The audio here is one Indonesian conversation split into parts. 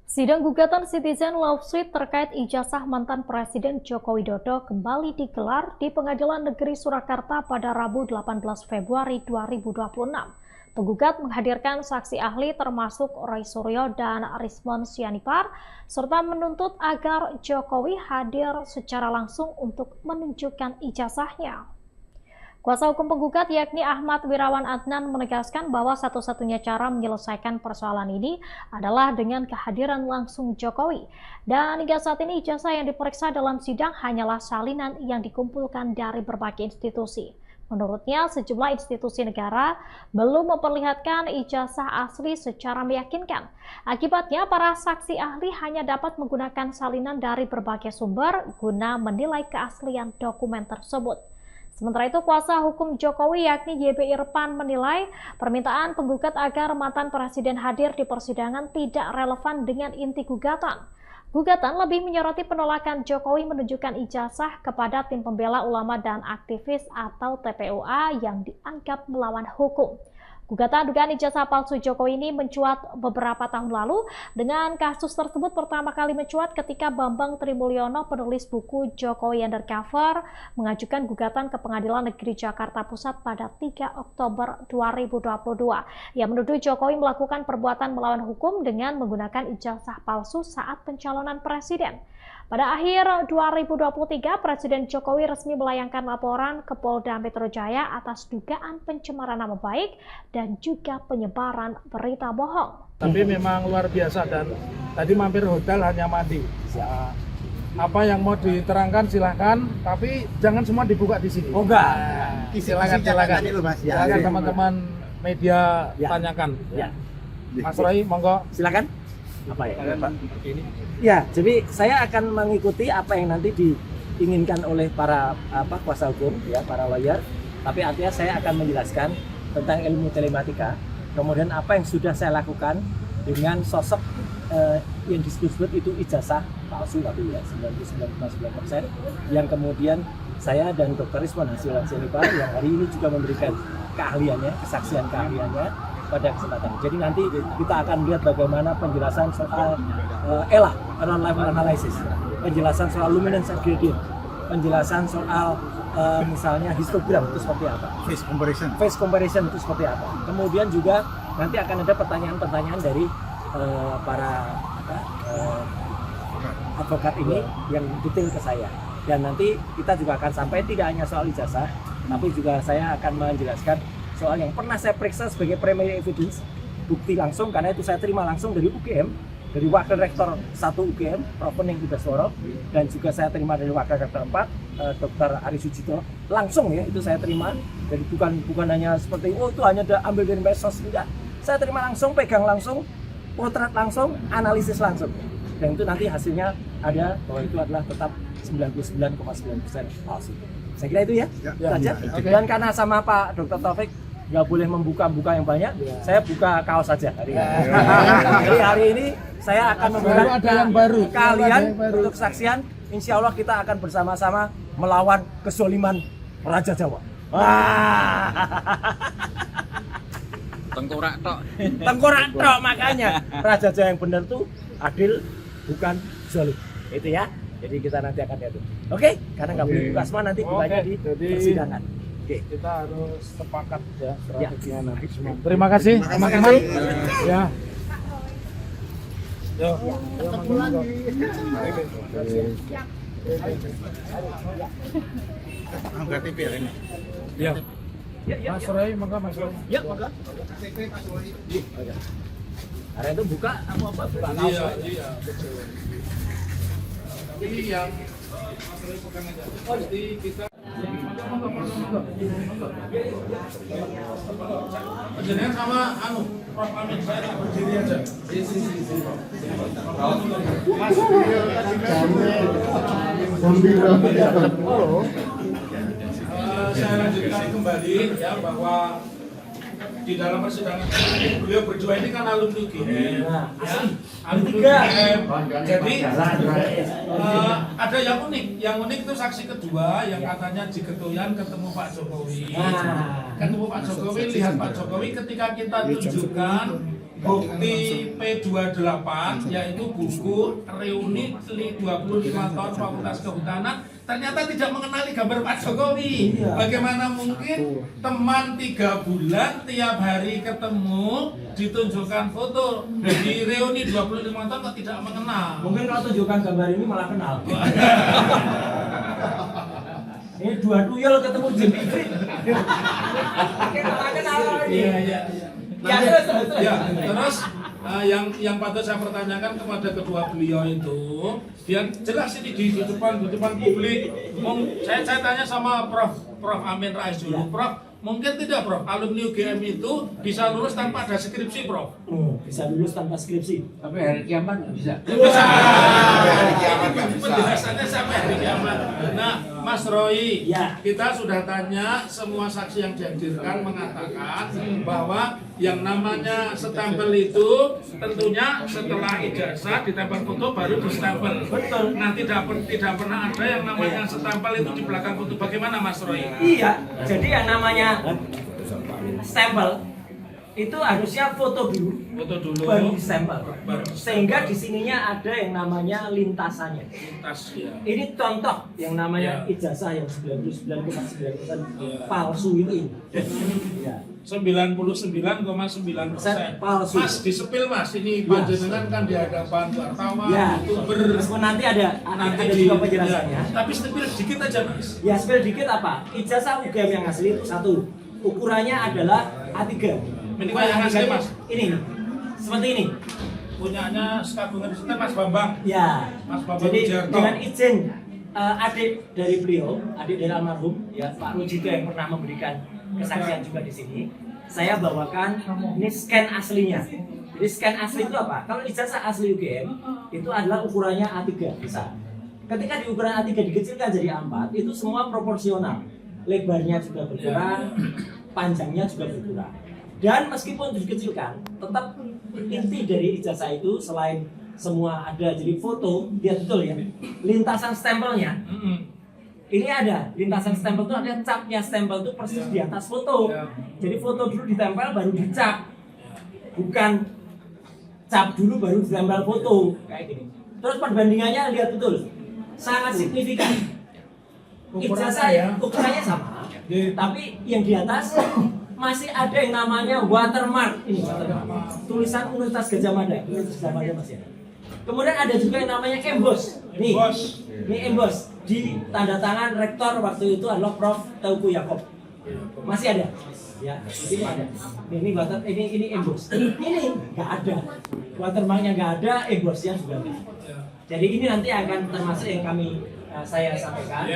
Sidang gugatan Citizen Lawsuit terkait ijazah mantan Presiden Joko Widodo kembali digelar di Pengadilan Negeri Surakarta pada Rabu 18 Februari 2026. Penggugat menghadirkan saksi ahli termasuk Roy Suryo dan Rismon Sianipar, serta menuntut agar Jokowi hadir secara langsung untuk menunjukkan ijazahnya. Kuasa hukum penggugat yakni Ahmad Wirawan Adnan menegaskan bahwa satu-satunya cara menyelesaikan persoalan ini adalah dengan kehadiran langsung Jokowi. Dan hingga saat ini ijazah yang diperiksa dalam sidang hanyalah salinan yang dikumpulkan dari berbagai institusi. Menurutnya, sejumlah institusi negara belum memperlihatkan ijazah asli secara meyakinkan. Akibatnya, para saksi ahli hanya dapat menggunakan salinan dari berbagai sumber guna menilai keaslian dokumen tersebut. Sementara itu, kuasa hukum Jokowi yakni YB Irfan menilai permintaan penggugat agar mantan presiden hadir di persidangan tidak relevan dengan inti gugatan. Gugatan lebih menyoroti penolakan Jokowi menunjukkan ijazah kepada tim pembela ulama dan aktivis atau TPUA yang dianggap melawan hukum. Gugatan dugaan ijazah palsu Jokowi ini mencuat beberapa tahun lalu. Dengan kasus tersebut pertama kali mencuat ketika Bambang Trimulyono, penulis buku Jokowi Undercover, mengajukan gugatan ke Pengadilan Negeri Jakarta Pusat pada 3 Oktober 2022. Ia menuduh Jokowi melakukan perbuatan melawan hukum dengan menggunakan ijazah palsu saat pencalonan presiden. Pada akhir 2023, Presiden Jokowi resmi melayangkan laporan ke Polda Metro Jaya atas dugaan pencemaran nama baik dan juga penyebaran berita bohong. Tapi memang luar biasa, dan tadi mampir hotel hanya mandi. Apa yang mau diterangkan silahkan, tapi jangan semua dibuka di sini. Oh enggak. Silakan teman-teman media tanyakan. Ya. Mas Roy, monggo. Silakan. Apa ya? Ya, jadi saya akan mengikuti apa yang nanti diinginkan oleh para kuasa hukum, ya, para lawyer. Tapi artinya saya akan menjelaskan tentang ilmu telematika, kemudian apa yang sudah saya lakukan dengan sosok yang disebut itu ijazah palsu, tapi ya 99,9%, yang kemudian saya dan Dr. Rismon Sianipar yang hari ini juga memberikan keahliannya, kesaksian keahliannya pada kesempatan. Jadi nanti kita akan lihat bagaimana penjelasan soal ELA, Error Level Analysis, penjelasan soal Luminance and Gradient, penjelasan soal misalnya histogram itu seperti apa, face comparison itu seperti apa. Kemudian juga nanti akan ada pertanyaan-pertanyaan dari para advokat ini yang detail ke saya. Dan nanti kita juga akan sampai tidak hanya soal ijazah, tapi juga saya akan menjelaskan soal yang pernah saya periksa sebagai primary evidence, bukti langsung, karena itu saya terima langsung dari UGM, dari Wakil Rektor 1 UGM, Prof. Pening Bidaswara, dan juga saya terima dari Wakil Rektor 4, Dr. Ari Sujito, langsung ya, itu saya terima. Jadi bukan hanya seperti, oh itu hanya ambil dari medsos, enggak. Saya terima langsung, pegang langsung, potret langsung, analisis langsung. Dan itu nanti hasilnya ada bahwa itu adalah tetap 99,9% palsu. Saya kira itu ya, saja. Okay. Dan karena sama Pak Dr. Taufik nggak boleh membuka-buka yang banyak, saya buka kaos saja hari ini. Jadi hari ini saya akan memberikan ada yang baru kalian untuk kesaksian. Insya Allah kita akan bersama-sama melawan kezoliman Raja Jawa. Tengkorak tok makanya Raja Jawa yang benar tuh adil, bukan zolim. Itu ya. Jadi kita nanti akan lihat. Oke? Karena nggak boleh buka semua, nanti bukanya di persidangan. Oke. Kita harus sepakat ya strateginya nanti semua. Terima kasih teman-teman. Ya. Yo. Angkat TV ini. Ya. Mas Roy, monggo Mas Roy. Ya, monggo. Karena itu buka apa buka kaos. Iya, betul. Ini yang Mas Roy pegang aja. Jadi kita jenengan sama Prof. Amin, saya tak berdiri aja. Saya lanjutkan kembali ya, bahwa di dalam persidangan ini beliau berdua ini kan alumni UGM, ya, alumni UGM. Jadi ada yang unik. Yang unik itu saksi kedua yang katanya di Ketuyan ketemu Pak Jokowi. Ketemu Pak Jokowi, lihat Pak Jokowi ketika kita tunjukkan bukti P28 yaitu buku reuni 25 tahun Fakultas Kehutanan ternyata tidak mengenali gambar Pak Jokowi. Bagaimana mungkin teman 3 bulan tiap hari ketemu ditunjukkan foto di reuni 25 tahun kok tidak mengenal. Mungkin kalau tunjukkan gambar ini malah kenal. Ini 2 tuyul ketemu Jim Ifrit. Malah kenal ini. Iya. Terus yang patut saya pertanyakan kepada kedua beliau itu, yang jelas ini di depan publik. Saya tanya sama Prof Amin Rais dulu, Prof. Mungkin tidak, Prof. Alumni UGM itu bisa lulus tanpa ada skripsi, Prof. Bisa lulus tanpa skripsi. Sampai hari kiamat nggak bisa. Bisa. Penjelasannya sampai hari kiamat. Nah, Mas Roy, ya. Kita sudah tanya semua saksi yang dihadirkan mengatakan bahwa yang namanya stempel itu tentunya setelah ijazah ditempel foto baru distempel. Betul. Nah, tidak pernah ada yang namanya stempel itu di belakang foto. Bagaimana, Mas Roy? Iya. Jadi yang namanya stempel itu harusnya foto dulu baru stempel. Sehingga di sininya ada yang namanya lintasannya. Lintas, ya. Ini contoh yang namanya ijazah yang 99,9% palsu itu. Ya. 99,9% palsu. Mas disepil Mas, ini panjenengan kan di hadapan wartawan, YouTuber. Meskipun nanti ada juga penjelasannya. Ya. Tapi sepil dikit aja Mas. Ya sepil dikit apa? Ijazah UGM yang asli itu 1. Ukurannya adalah A3. Ini yang asli Mas. Ini seperti ini. Punyanya Skadungan Universitas Mas Bambang. Ya. Mas Bambang Jadi Wijarto. dengan izin adik dari beliau, adik dari almarhum, ya Pak Rujito yang pernah memberikan kesaksian juga di sini. Saya bawakan ini scan aslinya. Jadi scan asli itu apa? Kalau ijazah asli UGM itu adalah ukurannya A3 bisa. Ketika di ukuran A3 dikecilkan jadi A4, itu semua proporsional. Lebarnya juga berkurang, panjangnya juga berkurang. Dan meskipun dikecilkan, tetap inti dari ijazah itu selain semua ada jadi foto, lihat betul ya, lintasan stempelnya. Ini ada lintasan stempel itu ada capnya stempel itu persis di atas foto. Jadi foto dulu ditempel baru dicap, bukan cap dulu baru ditempel foto kayak gini. Terus perbandingannya lihat betul, sangat signifikan. Ijazah ukurannya sama, tapi yang di atas masih ada yang namanya watermark. Ini watermark. Tulisan Universitas Gadjah Mada. Universitas Gadjah Mada masih ada. Kemudian ada juga yang namanya emboss. Nih, ini emboss di tanda tangan rektor waktu itu adalah Prof Teuku Yakob. Masih ada. Ya, ini ada. Ini emboss. Ini nggak ada. Watermarknya nggak ada, embossnya juga ada. Jadi ini nanti akan termasuk yang saya sampaikan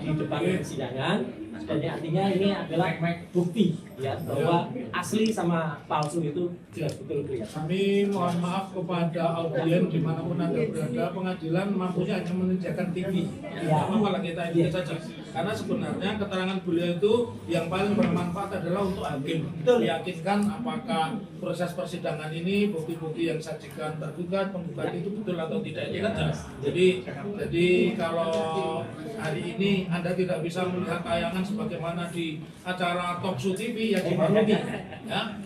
di depan persidangan. Dan artinya ini adalah bukti ya bahwa asli sama palsu itu jelas betul kelihatan. Kami mohon maaf kepada audien dimanapun Anda berada, pengadilan mampunya hanya mengerjakan tinggi. Kalau kita itu saja. Karena sebenarnya keterangan beliau itu yang paling bermanfaat adalah untuk hakim. Meyakinkan apakah proses persidangan ini bukti-bukti yang disajikan tergugat, penggugat itu betul atau tidak itu saja. Jadi kalau hari ini Anda tidak bisa melihat tayangan sebagaimana di acara Talk Show TV yang dimaklumi, ya.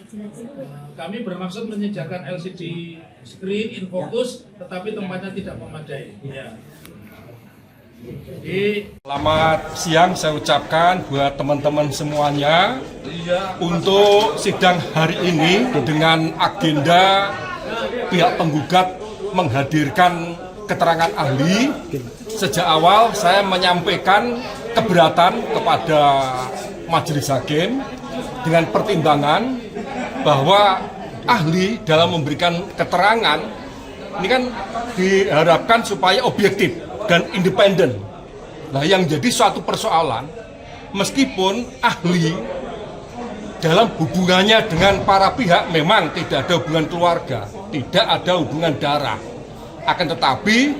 Kami bermaksud menyediakan LCD screen in focus, tetapi tempatnya tidak memadai. Ya. Selamat siang saya ucapkan buat teman-teman semuanya untuk sidang hari ini dengan agenda pihak penggugat menghadirkan keterangan ahli. Sejak awal saya menyampaikan keberatan kepada majelis hakim dengan pertimbangan bahwa ahli dalam memberikan keterangan ini kan diharapkan supaya objektif dan independen. Nah, yang jadi suatu persoalan, meskipun ahli dalam hubungannya dengan para pihak memang tidak ada hubungan keluarga, tidak ada hubungan darah. Akan tetapi,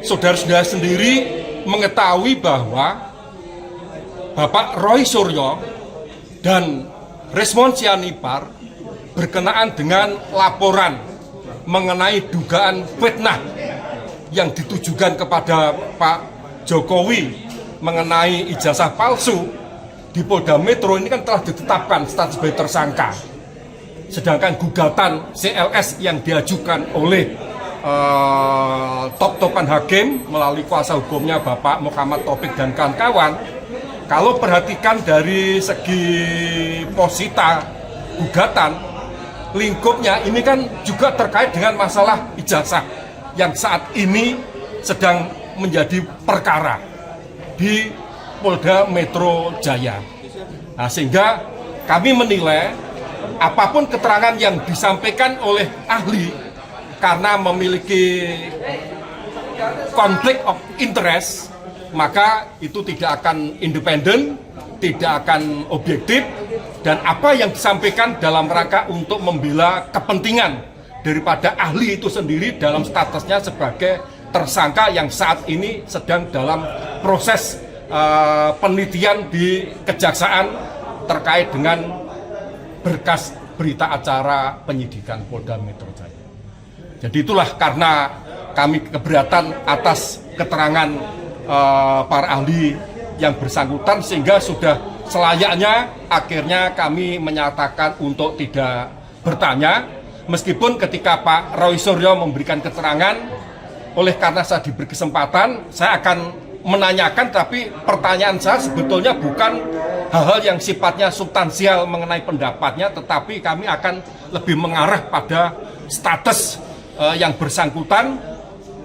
saudara-saudara sendiri mengetahui bahwa Bapak Roy Suryo dan Resmond Sianipar berkenaan dengan laporan mengenai dugaan fitnah yang ditujukan kepada Pak Jokowi mengenai ijazah palsu di Polda Metro ini kan telah ditetapkan status sebagai tersangka. sedangkan gugatan CLS yang diajukan oleh top-topan hakim melalui kuasa hukumnya Bapak Muhammad Taufik dan kawan-kawan, kalau perhatikan dari segi posita gugatan, lingkupnya ini kan juga terkait dengan masalah ijazah yang saat ini sedang menjadi perkara di Polda Metro Jaya. Nah, sehingga kami menilai apapun keterangan yang disampaikan oleh ahli karena memiliki konflik of interest, maka itu tidak akan independen, tidak akan objektif, dan apa yang disampaikan dalam rangka untuk membela kepentingan daripada ahli itu sendiri dalam statusnya sebagai tersangka yang saat ini sedang dalam proses penelitian di kejaksaan terkait dengan berkas berita acara penyidikan Polda Metro Jaya. Jadi itulah karena kami keberatan atas keterangan para ahli yang bersangkutan, sehingga sudah selayaknya akhirnya kami menyatakan untuk tidak bertanya, meskipun ketika Pak Roy Suryo memberikan keterangan, oleh karena saya diberi kesempatan, saya akan menanyakan, tapi pertanyaan saya sebetulnya bukan hal-hal yang sifatnya substansial mengenai pendapatnya, tetapi kami akan lebih mengarah pada status yang bersangkutan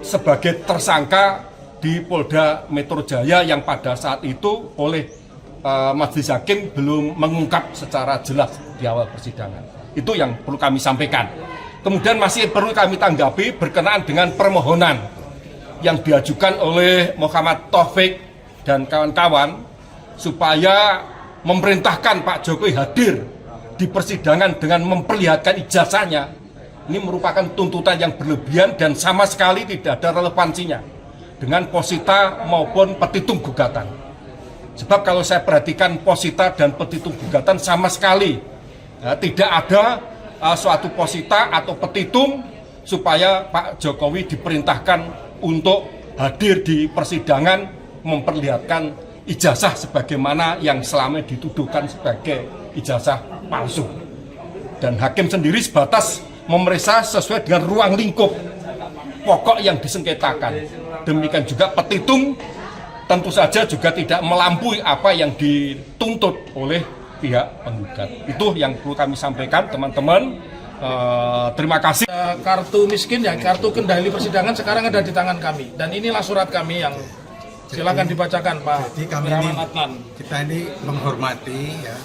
sebagai tersangka di Polda Metro Jaya yang pada saat itu oleh majelis hakim belum mengungkap secara jelas di awal persidangan. Itu yang perlu kami sampaikan. Kemudian masih perlu kami tanggapi berkenaan dengan permohonan yang diajukan oleh Muhammad Taufik dan kawan-kawan supaya memerintahkan Pak Jokowi hadir di persidangan dengan memperlihatkan ijazahnya. Ini merupakan tuntutan yang berlebihan dan sama sekali tidak ada relevansinya dengan posita maupun petitum gugatan. Sebab kalau saya perhatikan posita dan petitum gugatan sama sekali tidak ada suatu posita atau petitum supaya Pak Jokowi diperintahkan untuk hadir di persidangan memperlihatkan ijazah sebagaimana yang selama dituduhkan sebagai ijazah palsu. Dan hakim sendiri sebatas memeriksa sesuai dengan ruang lingkup pokok yang disengketakan. Demikian juga petitum tentu saja juga tidak melampaui apa yang dituntut oleh pihak penggugat. Itu yang perlu kami sampaikan, teman-teman. Terima kasih. Kartu miskin ya, kartu kendali persidangan sekarang ada di tangan kami, dan inilah surat kami yang silakan dibacakan Pak. Jadi kami kita ini menghormati ya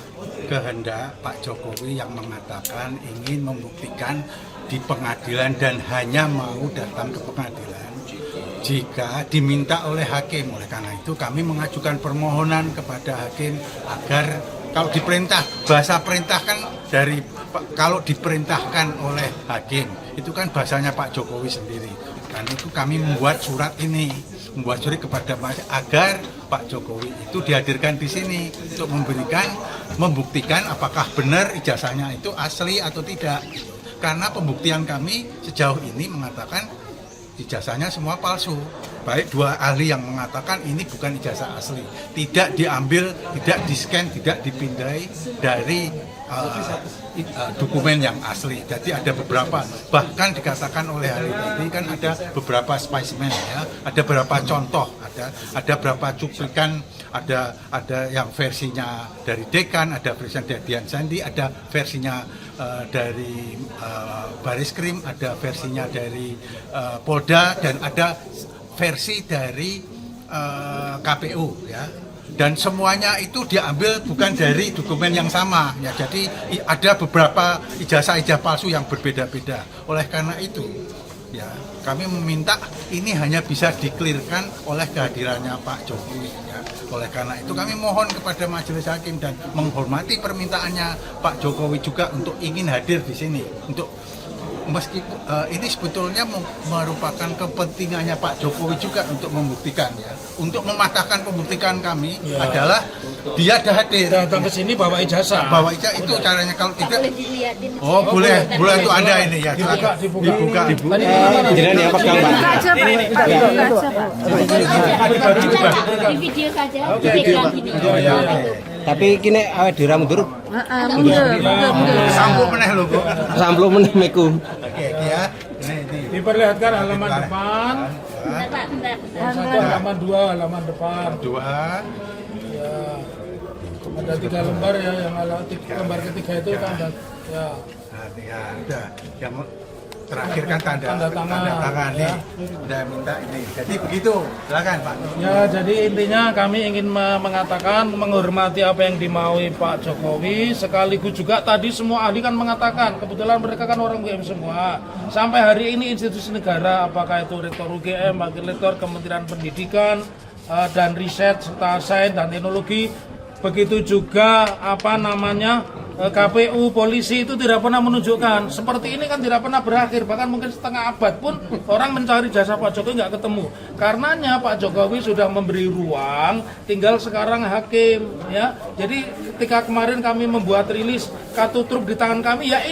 kehendak Pak Jokowi yang mengatakan ingin membuktikan di pengadilan dan hanya mau datang ke pengadilan jika diminta oleh hakim. Oleh karena itu kami mengajukan permohonan kepada hakim agar kalau diperintah, bahasa perintah kan dari kalau diperintahkan oleh hakim itu kan bahasanya Pak Jokowi sendiri. Dan itu kami membuat surat ini, membuat surat kepada agar Pak Jokowi itu dihadirkan di sini untuk membuktikan apakah benar ijazahnya itu asli atau tidak. Karena pembuktian kami sejauh ini mengatakan ijazahnya semua palsu. Baik dua ahli yang mengatakan ini bukan ijazah asli, tidak diambil, tidak di-scan, tidak dipindai dari dokumen yang asli. Jadi ada beberapa, bahkan dikatakan oleh ahli tadi kan ada beberapa spesimen ya, ada beberapa contoh, ada berapa cuplikan, ada yang versinya dari Dekan, ada versinya dari Dian Sandi, ada versinya dari Bariskrim, ada versinya dari Polda, dan ada versi dari KPU ya. Dan semuanya itu diambil bukan dari dokumen yang sama ya. Jadi ada beberapa ijazah palsu yang berbeda-beda. Oleh karena itu ya kami meminta ini hanya bisa diklirkan oleh kehadirannya Pak Jokowi ya. Oleh karena itu kami mohon kepada majelis hakim dan menghormati permintaannya Pak Jokowi juga untuk ingin hadir di sini untuk meskipun ini sebetulnya merupakan kepentingannya Pak Jokowi juga untuk membuktikan ya, untuk mematahkan pembuktikan kami ya. Adalah dia ada hadir datang ke sini bawa ijazah. Bawa ijazah itu caranya, kalau tidak boleh itu ada ini ya, dibuka. Jangan ya Pak Gambar. Di video saja, Tapi kini awet dhewe mundur. Sampo meneh lho kok. Samplo meneh meku. Oke, ya. Ini. Diperlihatkan halaman depan. Yang satu halaman 2, halaman depan. 2. Ya. Ada 3 lembar ya, yang lembar ketiga itu tanda ya. Nah, ya, udah. Yang terakhir kan Tanda tangan, nih. ya. Udah minta ini. Jadi begitu. Silakan, Pak. Ya, jadi intinya kami ingin mengatakan menghormati apa yang dimaui Pak Jokowi, sekaligus juga tadi semua ahli kan mengatakan, kebetulan mereka kan orang UGM semua. Sampai hari ini institusi negara, apakah itu Rektor UGM, Wakil Rektor Kementerian Pendidikan dan Riset serta Sains dan Teknologi, begitu juga KPU, polisi itu tidak pernah menunjukkan. Seperti ini kan tidak pernah berakhir, bahkan mungkin setengah abad pun orang mencari jasa Pak Jokowi nggak ketemu. Karenanya Pak Jokowi sudah memberi ruang, tinggal sekarang hakim, ya. Jadi ketika kemarin kami membuat rilis kartu truf di tangan kami, ya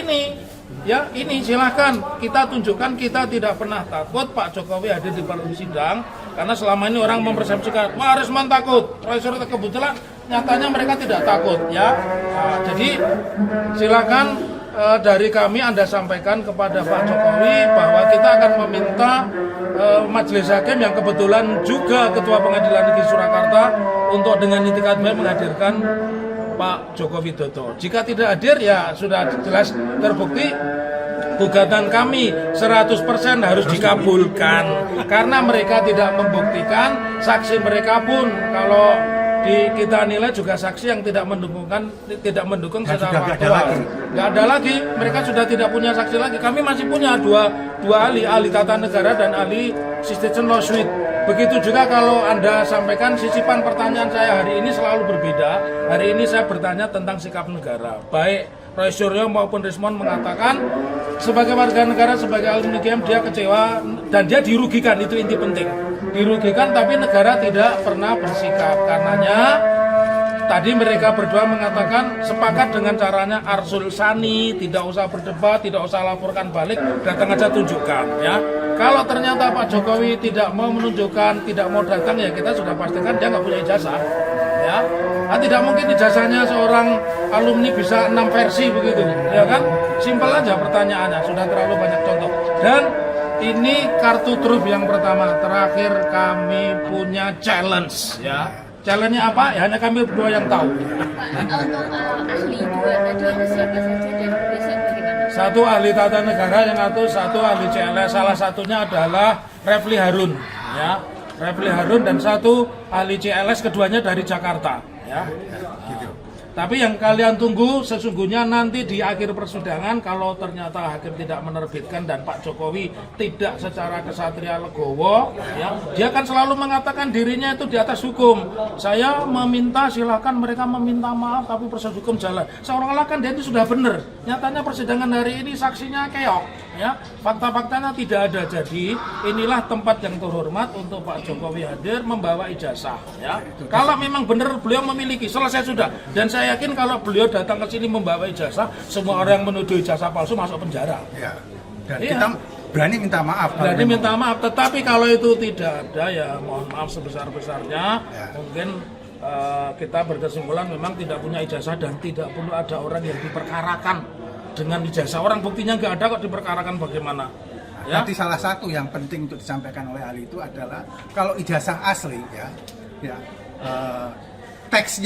ini silahkan kita tunjukkan kita tidak pernah takut Pak Jokowi hadir di sidang, karena selama ini orang mempersepsikan wah Risman takut, kebetulan nyatanya mereka tidak takut, ya. Nah, jadi silakan dari kami Anda sampaikan kepada Pak Jokowi bahwa kita akan meminta Majelis Hakim yang kebetulan juga Ketua Pengadilan Negeri Surakarta untuk dengan itikat baik menghadirkan Pak Joko Widodo. Jika tidak hadir ya sudah jelas terbukti gugatan kami 100% harus dikabulkan karena mereka tidak membuktikan, saksi mereka pun kalau kita nilai juga saksi yang tidak mendukung secara faktual. Nggak ada lagi, mereka sudah tidak punya saksi lagi. Kami masih punya dua ahli tata negara dan ahli citizen lawsuit. Begitu juga kalau Anda sampaikan sisipan pertanyaan saya hari ini selalu berbeda. Hari ini saya bertanya tentang sikap negara. Baik Roy Suryo maupun Rismon mengatakan sebagai warga negara, sebagai alumni UGM dia kecewa dan dia dirugikan, itu inti penting. Dirugikan tapi negara tidak pernah bersikap. Karenanya tadi mereka berdua mengatakan sepakat dengan caranya Arsul Sani, tidak usah berdebat, tidak usah laporkan balik, datang aja tunjukkan, ya. Kalau ternyata Pak Jokowi tidak mau menunjukkan, tidak mau datang, ya kita sudah pastikan dia nggak punya ijazah, ya. Nah, tidak mungkin ijazahnya seorang alumni bisa 6 versi begitu, ya kan? Simpel aja pertanyaannya, sudah terlalu banyak contoh. Dan ini kartu truf yang pertama. Terakhir kami punya challenge, ya. Challenge-nya apa? Ya hanya kami berdua yang tahu. Ahli dua tadi itu siapa saja dan besok bagaimana? Satu ahli tata negara, yang satu ahli CLS. Salah satunya adalah Refli Harun, ya. Refli Harun dan satu ahli CLS, keduanya dari Jakarta, ya. Tapi yang kalian tunggu sesungguhnya nanti di akhir persidangan, kalau ternyata hakim tidak menerbitkan dan Pak Jokowi tidak secara kesatria legowo, ya, dia kan selalu mengatakan dirinya itu di atas hukum. Saya meminta, silakan mereka meminta maaf, tapi proses hukum jalan. Seolah-olah kan dia itu sudah benar. Nyatanya persidangan hari ini saksinya keok, ya, fakta-faktanya tidak ada. Jadi inilah tempat yang terhormat untuk Pak Jokowi hadir membawa ijazah, ya. Kalau memang benar beliau memiliki, selesai sudah. Dan saya yakin kalau beliau datang ke sini membawa ijazah, semua orang yang menuduh ijazah palsu masuk penjara. Ya. Dan kita berani minta maaf. Berani minta maaf, tetapi kalau itu tidak ada, ya mohon maaf sebesar-besarnya. Ya. Mungkin kita berkesimpulan memang tidak punya ijazah dan tidak perlu ada orang yang diperkarakan dengan ijazah. Orang buktinya nggak ada kok diperkarakan bagaimana? Ya. Nanti salah satu yang penting untuk disampaikan oleh ahli itu adalah kalau ijazah asli, teks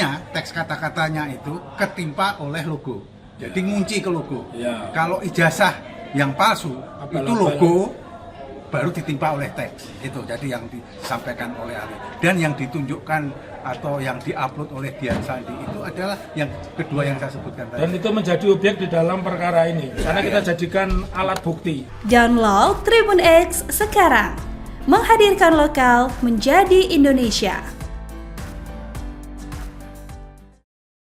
kata-katanya itu ketimpa oleh logo, jadi ngunci ke logo. Ya. Kalau ijazah yang palsu itu logo baru ditimpa oleh teks itu. Jadi yang disampaikan oleh ahli dan yang ditunjukkan atau yang diupload oleh Dian Sandi itu adalah yang kedua yang saya sebutkan tadi. Dan itu menjadi objek di dalam perkara ini karena kita jadikan alat bukti. Download Tribun X sekarang, menghadirkan lokal menjadi Indonesia.